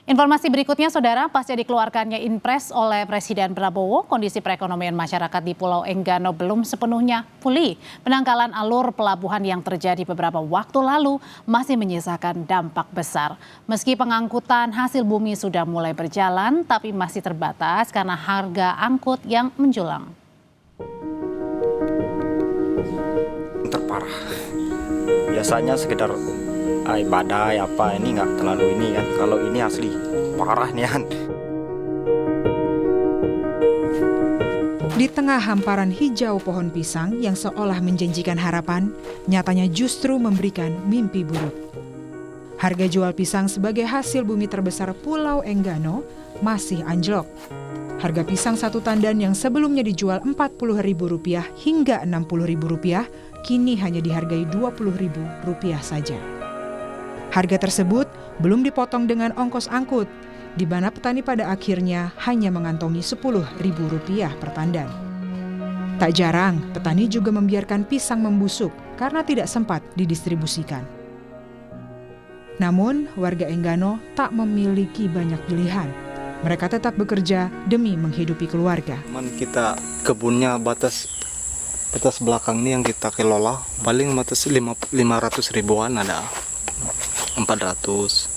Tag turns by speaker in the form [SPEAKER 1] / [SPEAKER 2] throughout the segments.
[SPEAKER 1] Informasi berikutnya, Saudara, pasca dikeluarkannya Inpres oleh Presiden Prabowo, kondisi perekonomian masyarakat di Pulau Enggano belum sepenuhnya pulih. Penangkalan alur pelabuhan yang terjadi beberapa waktu lalu masih menyisakan dampak besar. Meski pengangkutan hasil bumi sudah mulai berjalan, tapi masih terbatas karena harga angkut yang menjulang.
[SPEAKER 2] Terparah. Biasanya sekedar badai apa ini nggak terlalu ini kan, kalau ini asli parah nian.
[SPEAKER 3] Di tengah hamparan hijau pohon pisang yang seolah menjanjikan harapan, nyatanya justru memberikan mimpi buruk. Harga jual pisang sebagai hasil bumi terbesar Pulau Enggano masih anjlok. Harga pisang satu tandan yang sebelumnya dijual Rp40.000 hingga Rp60.000 kini hanya dihargai Rp20.000 saja. Harga tersebut belum dipotong dengan ongkos angkut, di mana petani pada akhirnya hanya mengantongi Rp10.000 per tandan. Tak jarang, petani juga membiarkan pisang membusuk karena tidak sempat didistribusikan. Namun, warga Enggano tak memiliki banyak pilihan. Mereka tetap bekerja demi menghidupi keluarga.
[SPEAKER 4] Kita kebunnya batas belakang ini yang kita kelola, paling batas 500 ribuan ada. 400,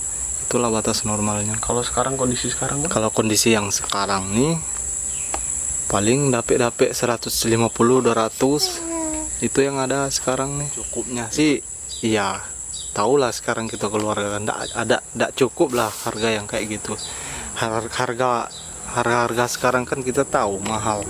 [SPEAKER 4] itulah batas normalnya.
[SPEAKER 5] Kalau sekarang kondisi sekarang?
[SPEAKER 4] Kalau kondisi yang sekarang nih paling dapat 150-200 itu yang ada sekarang nih. Cukupnya sih iya, tahulah sekarang kita keluarga kan enggak cukup lah harga yang kayak gitu. Harga sekarang kan kita tahu mahal.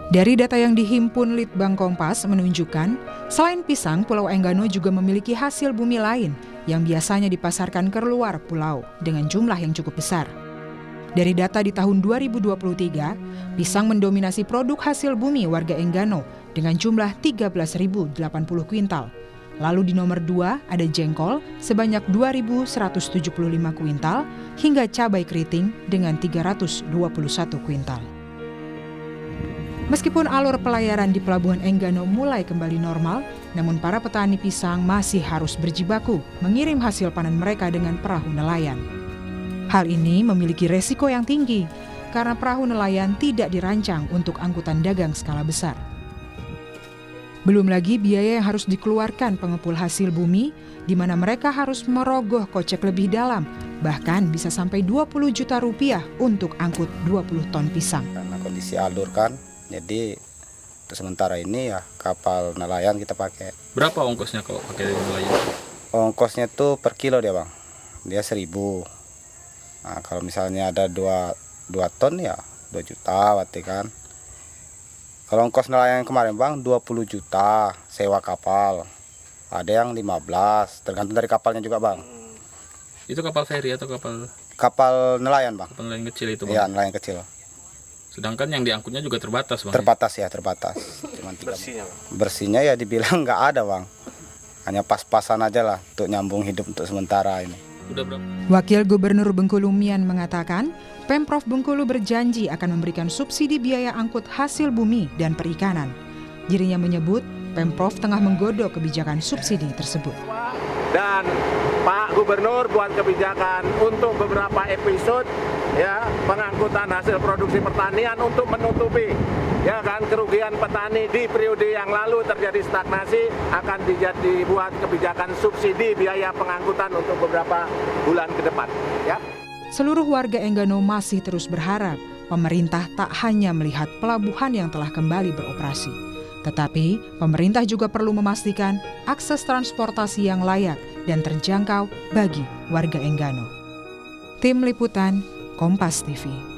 [SPEAKER 3] Dari data yang dihimpun Litbang Kompas menunjukkan, selain pisang, Pulau Enggano juga memiliki hasil bumi lain yang biasanya dipasarkan ke luar pulau dengan jumlah yang cukup besar. Dari data di tahun 2023, pisang mendominasi produk hasil bumi warga Enggano dengan jumlah 13.080 kuintal. Lalu di nomor 2 ada jengkol sebanyak 2.175 kuintal hingga cabai keriting dengan 321 kuintal. Meskipun alur pelayaran di Pelabuhan Enggano mulai kembali normal, namun para petani pisang masih harus berjibaku mengirim hasil panen mereka dengan perahu nelayan. Hal ini memiliki resiko yang tinggi karena perahu nelayan tidak dirancang untuk angkutan dagang skala besar. Belum lagi biaya yang harus dikeluarkan pengepul hasil bumi, di mana mereka harus merogoh kocek lebih dalam, bahkan bisa sampai Rp20 juta untuk angkut 20 ton pisang.
[SPEAKER 6] Karena kondisi alur kan, jadi untuk sementara ini ya kapal nelayan kita pakai.
[SPEAKER 5] Berapa ongkosnya kalau pakai nelayan?
[SPEAKER 6] Ongkosnya tuh per kilo dia bang, dia 1.000. Nah, kalau misalnya ada 2 ton ya 2 juta berarti kan. Kalau ongkos nelayan kemarin bang 20 juta sewa kapal, ada yang 15, tergantung dari kapalnya juga bang.
[SPEAKER 5] Itu kapal feri atau kapal?
[SPEAKER 6] Kapal nelayan bang.
[SPEAKER 5] Kapal nelayan kecil itu bang?
[SPEAKER 6] Iya nelayan kecil.
[SPEAKER 5] Sedangkan yang diangkutnya juga terbatas bang?
[SPEAKER 6] Terbatas ya, terbatas. Cuman bersihnya ya dibilang nggak ada bang. Hanya pas-pasan aja lah untuk nyambung hidup untuk sementara ini.
[SPEAKER 3] Wakil Gubernur Bengkulu Mian mengatakan, Pemprov Bengkulu berjanji akan memberikan subsidi biaya angkut hasil bumi dan perikanan. Dirinya menyebut Pemprov tengah menggodok kebijakan subsidi tersebut.
[SPEAKER 7] Dan Pak Gubernur buat kebijakan untuk beberapa episode ya pengangkutan hasil produksi pertanian untuk menutupi ya kan kerugian petani di periode yang lalu terjadi stagnasi, akan dibuat kebijakan subsidi biaya pengangkutan untuk beberapa bulan ke depan ya.
[SPEAKER 3] Seluruh warga Enggano masih terus berharap pemerintah tak hanya melihat pelabuhan yang telah kembali beroperasi, tetapi pemerintah juga perlu memastikan akses transportasi yang layak dan terjangkau bagi warga Enggano. Tim Liputan Kompas TV.